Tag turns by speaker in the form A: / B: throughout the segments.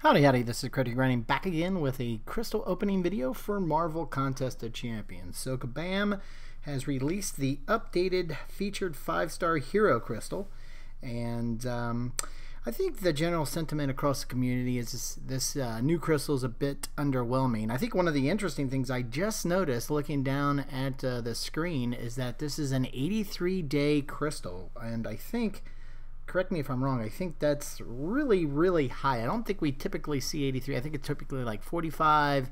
A: Howdy, howdy, this is Critic Running back again with a crystal opening video for Marvel Contest of Champions. So Kabam has released the updated featured 5-star hero crystal, and I think the general sentiment across the community is this new crystal is a bit underwhelming. I think one of the interesting things I just noticed looking down at the screen is that this is an 83-day crystal, and I think, correct me if I'm wrong, I think that's really high. I don't think we typically see 83. I think it's typically like 45,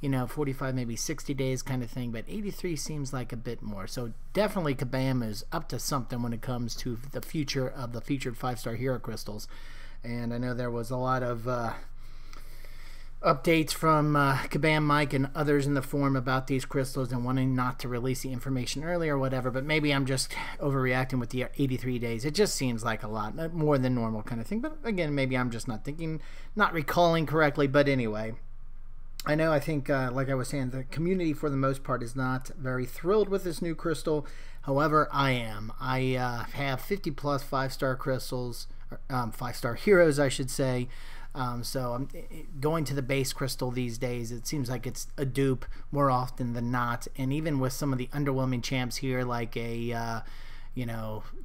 A: 45, maybe 60 days kind of thing, but 83 seems like a bit more. So definitely Kabam is up to something when it comes to the future of the featured 5-star hero crystals. And I know there was a lot of updates from Kabam Mike and others in the forum about these crystals and wanting not to release the information early or whatever, but maybe I'm just overreacting with the 83 days. It just seems like a lot more than normal kind of thing, but again, maybe I'm just not recalling correctly. But anyway, I think like I was saying, the community for the most part is not very thrilled with this new crystal. However, I am. I have 50 plus 5-star crystals, 5-star heroes I should say. So I'm going to the base crystal these days. It seems like it's a dupe more often than not. And even with some of the underwhelming champs here, like a,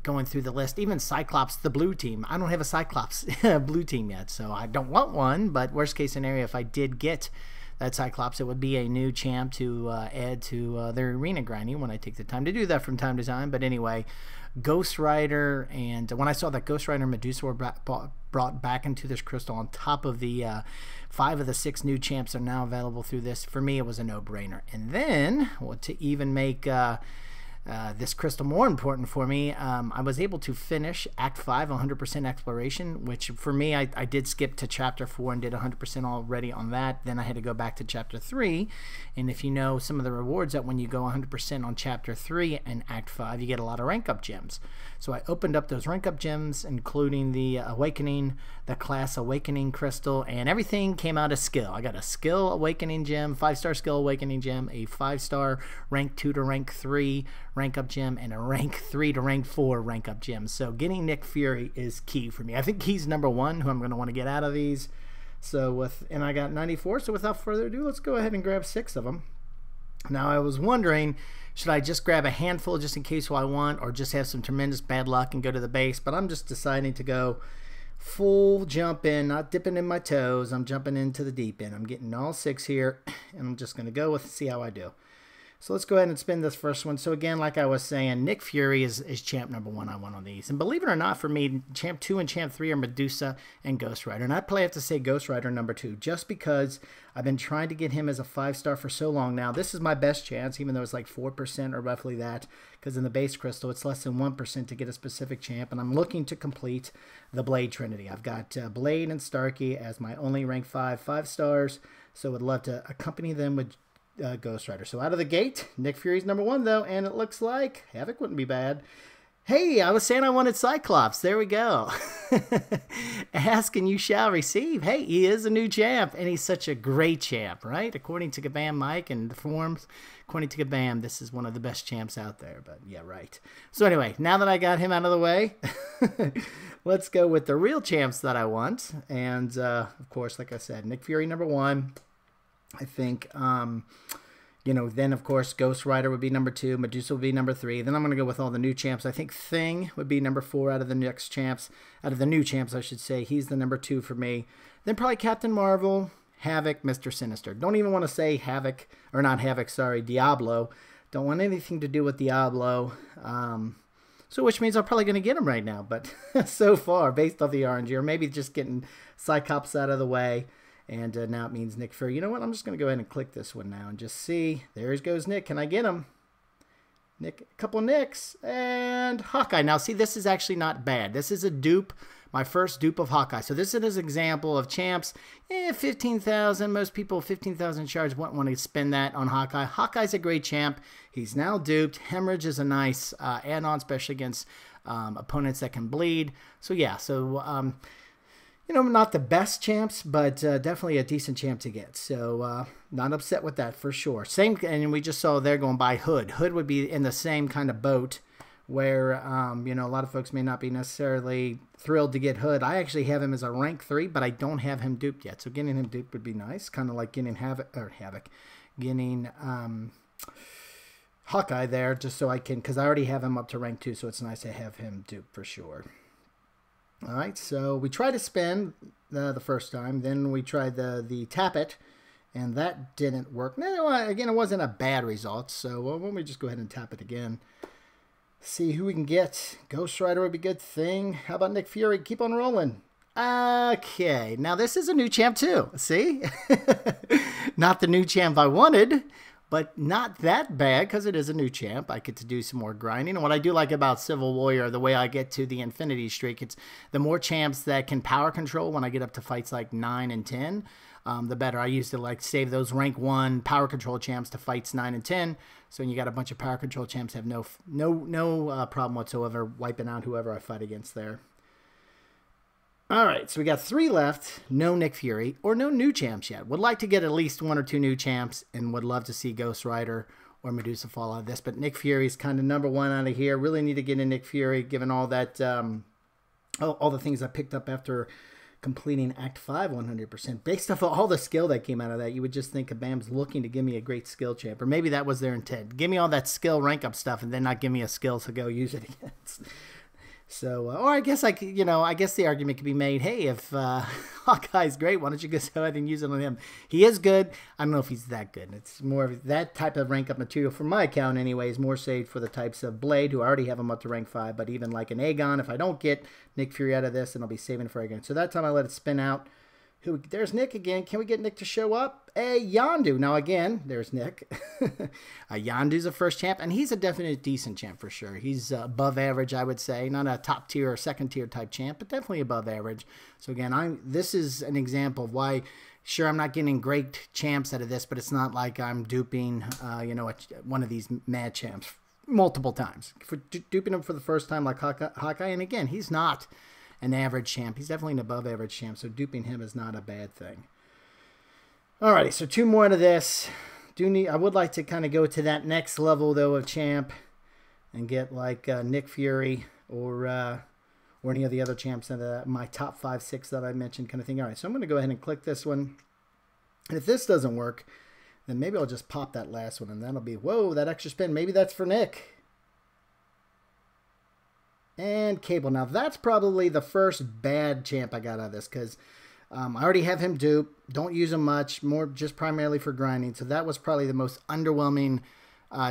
A: going through the list, even Cyclops, the blue team. I don't have a Cyclops blue team yet, so I don't want one. But worst case scenario, if I did get that Cyclops, it would be a new champ to add to their arena grinding when I take the time to do that from time to time. But anyway, Ghost Rider, and when I saw that Ghost Rider and Medusa were brought back into this crystal on top of the 5 of the 6 new champs are now available through this, for me it was a no-brainer. And then, to even make this crystal more important for me, I was able to finish Act 5 100% exploration, which for me, I did skip to Chapter 4 and did 100% already on that. Then I had to go back to Chapter 3, and if you know some of the rewards, that when you go 100% on Chapter 3 and Act 5, you get a lot of rank up gems. So I opened up those rank up gems, including the Awakening, the Class Awakening crystal, and everything came out of skill. I got a skill awakening gem, 5-star skill awakening gem, a 5-star rank 2 to rank 3 rank up gem, and a rank 3 to rank 4 rank up gem. So getting Nick Fury is key for me. I think he's number 1 who I'm going to want to get out of these. So and I got 94, so without further ado, let's go ahead and grab 6 of them. Now I was wondering, should I just grab a handful just in case I want, or just have some tremendous bad luck and go to the base? But I'm just deciding to go full jump in, not dipping in my toes. I'm jumping into the deep end. I'm getting all 6 here, and I'm just going to go see how I do. So let's go ahead and spin this first one. So again, like I was saying, Nick Fury is champ number 1 I want on these. And believe it or not, for me, champ 2 and champ 3 are Medusa and Ghost Rider. And I probably have to say Ghost Rider number 2, just because I've been trying to get him as a 5-star for so long now. This is my best chance, even though it's like 4% or roughly that, because in the base crystal, it's less than 1% to get a specific champ. And I'm looking to complete the Blade Trinity. I've got Blade and Starkey as my only rank 5 stars. So would love to accompany them with Ghost Rider. So out of the gate, Nick Fury's number 1 though, and it looks like Havoc wouldn't be bad. Hey, I was saying I wanted Cyclops. There we go. Ask and you shall receive. Hey, he is a new champ, and he's such a great champ, right? According to Kabam Mike and the forums, according to Kabam, this is one of the best champs out there. But yeah, right. So anyway, now that I got him out of the way, let's go with the real champs that I want. And of course, like I said, Nick Fury number 1. I think, then of course Ghost Rider would be number 2, Medusa would be number 3. Then I'm going to go with all the new champs. I think Thing would be number 4 out of the new champs, I should say. He's the number 2 for me. Then probably Captain Marvel, Havoc, Mr. Sinister. Don't even want to say Havoc, or not Havoc, sorry, Diablo. Don't want anything to do with Diablo. So which means I'm probably going to get him right now. But so far, based off the RNG, or maybe just getting Cyclops out of the way. And now it means Nick Fury. You know what? I'm just going to go ahead and click this one now and just see. There goes Nick. Can I get him? Nick, a couple Nicks. And Hawkeye. Now, see, this is actually not bad. This is a dupe. My first dupe of Hawkeye. So this is an example of champs. 15,000. Most people, 15,000 shards wouldn't want to spend that on Hawkeye. Hawkeye's a great champ. He's now duped. Hemorrhage is a nice add-on, especially against opponents that can bleed. So, yeah. So, not the best champs, but definitely a decent champ to get. So not upset with that for sure. Same, and we just saw they're going by Hood. Hood would be in the same kind of boat where, you know, a lot of folks may not be necessarily thrilled to get Hood. I actually have him as a rank 3, but I don't have him duped yet. So getting him duped would be nice. Kind of like getting getting Hawkeye there, just so I can, because I already have him up to rank 2, so it's nice to have him duped for sure. All right, so we tried to spin the first time, then we tried the tap it, and that didn't work. Now, again, it wasn't a bad result, so why don't we just go ahead and tap it again. See who we can get. Ghost Rider would be a good thing. How about Nick Fury? Keep on rolling. Okay, now this is a new champ too. See? Not the new champ I wanted, but not that bad because it is a new champ. I get to do some more grinding. And what I do like about Civil Warrior, the way I get to the Infinity Streak, it's the more champs that can power control when I get up to fights like 9 and 10, the better. I used to like save those rank 1 power control champs to fights 9 and 10. So when you got a bunch of power control champs, have no problem whatsoever wiping out whoever I fight against there. All right, so we got 3 left. No Nick Fury or no new champs yet. Would like to get at least 1 or 2 new champs and would love to see Ghost Rider or Medusa fall out of this. But Nick Fury is kind of #1 out of here. Really need to get in Nick Fury given all that, all the things I picked up after completing Act 5 100%. Based off of all the skill that came out of that, you would just think Kabam's looking to give me a great skill champ. Or maybe that was their intent. Give me all that skill rank up stuff and then not give me a skill to go use it against. So, or I guess I guess the argument could be made, hey, if Hawkeye's great, why don't you go ahead and use it on him? He is good. I don't know if he's that good. It's more of that type of rank up material for my account anyway, is more saved for the types of Blade, who I already have him up to rank 5, but even like an Aegon, if I don't get Nick Fury out of this, then I'll be saving it for Aegon. So that time I let it spin out. There's Nick again. Can we get Nick to show up? Hey, Yondu. Now again, there's Nick. Yondu's a first champ, and he's a definite decent champ for sure. He's above average, I would say. Not a top tier or second tier type champ, but definitely above average. So again, this is an example of why, sure, I'm not getting great champs out of this, but it's not like I'm duping, one of these mad champs multiple times. For duping him for the first time like Hawkeye, and again, he's not an average champ. He's definitely an above average champ, so duping him is not a bad thing. Alrighty, so 2 more of this. I would like to kind of go to that next level though of champ and get like Nick Fury or any of the other champs in my top 5, 6 that I mentioned kind of thing. Alright, so I'm going to go ahead and click this one. And if this doesn't work, then maybe I'll just pop that last one and that'll be, whoa, that extra spin. Maybe that's for Nick. And Cable. Now, that's probably the first bad champ I got out of this because I already have him duped. Don't use him much. More just primarily for grinding. So that was probably the most underwhelming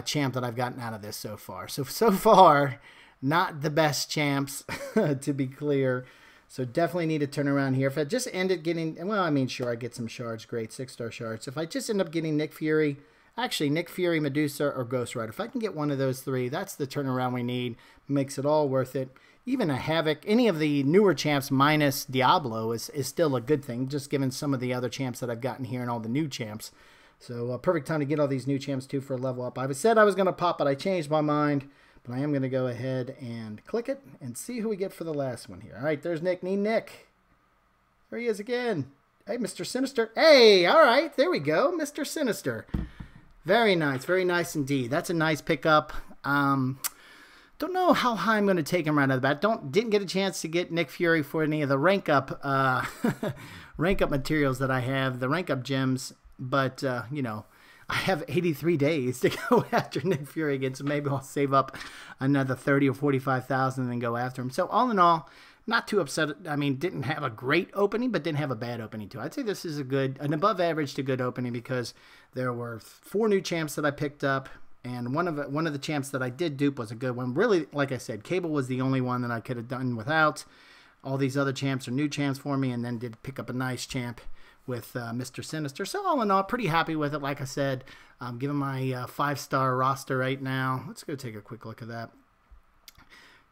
A: champ that I've gotten out of this so far. So far, not the best champs, to be clear. So definitely need to turn around here. If I just ended getting, well, I mean, sure, I get some shards. Great, 6-star shards. If I just end up getting Nick Fury, actually, Nick Fury, Medusa, or Ghost Rider. If I can get one of those 3, that's the turnaround we need. Makes it all worth it. Even a Havoc, any of the newer champs minus Diablo is still a good thing, just given some of the other champs that I've gotten here and all the new champs. So perfect time to get all these new champs too for a level up. I said I was going to pop, but I changed my mind. But I am going to go ahead and click it and see who we get for the last one here. All right, there's Nick. Need Nick. There he is again. Hey, Mr. Sinister. Hey, all right, there we go. Mr. Sinister. Very nice indeed. That's a nice pickup. Don't know how high I'm going to take him right out of the bat. Didn't get a chance to get Nick Fury for any of the rank up materials that I have, the rank up gems. But I have 83 days to go after Nick Fury again, so maybe I'll save up another 30 or 45,000 and then go after him. So all in all, not too upset. I mean, didn't have a great opening, but didn't have a bad opening too. I'd say this is an above average to good opening because there were 4 new champs that I picked up, and one of the champs that I did dupe was a good one. Really, like I said, Cable was the only one that I could have done without. All these other champs are new champs for me, and then did pick up a nice champ with Mr. Sinister. So all in all, pretty happy with it. Like I said, I'm giving my 5-star roster right now. Let's go take a quick look at that.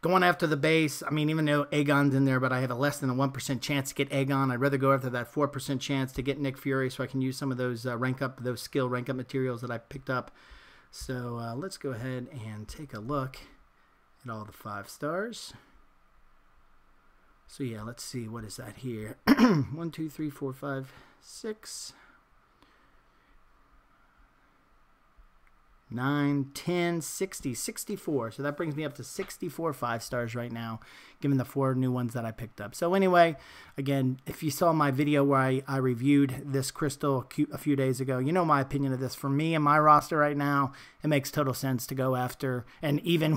A: Going after the base, I mean, even though Aegon's in there, but I have a less than a 1% chance to get Aegon. I'd rather go after that 4% chance to get Nick Fury so I can use some of those those skill rank up materials that I picked up. So let's go ahead and take a look at all the 5 stars. So yeah, let's see, what is that here? 1, 2, 3, 4, 5, 6. 9, 10, 60, 64. So that brings me up to 64 5-stars right now, given the 4 new ones that I picked up. So anyway, again, if you saw my video where I reviewed this crystal a few days ago, you know my opinion of this. For me and my roster right now, it makes total sense to go after, and even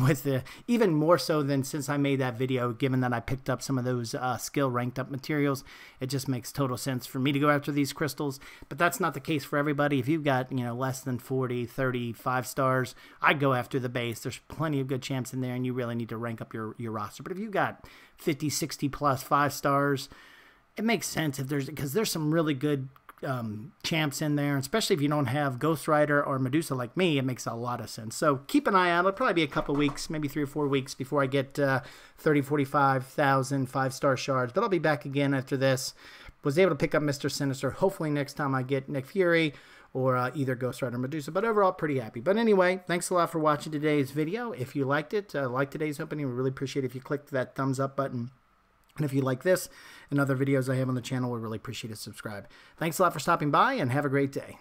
A: more so than since I made that video, given that I picked up some of those skill ranked up materials, it just makes total sense for me to go after these crystals. But that's not the case for everybody. If you've got, less than 40, 30, 5-stars, I'd go after the base. There's plenty of good champs in there, and you really need to rank up your roster. But if you've got 50, 60 plus 5-stars, it makes sense because there's some really good champs in there, especially if you don't have Ghost Rider or Medusa like me. It makes a lot of sense. So keep an eye out. It'll probably be a couple weeks, maybe 3 or 4 weeks before I get 30, 45,000 5-star shards. But I'll be back again after this. Was able to pick up Mr. Sinister. Hopefully next time I get Nick Fury or either Ghost Rider or Medusa. But overall, pretty happy. But anyway, thanks a lot for watching today's video. If you liked it, like today's opening, we really appreciate it if you clicked that thumbs up button. And if you like this and other videos I have on the channel, we really appreciate it. Subscribe. Thanks a lot for stopping by, and have a great day.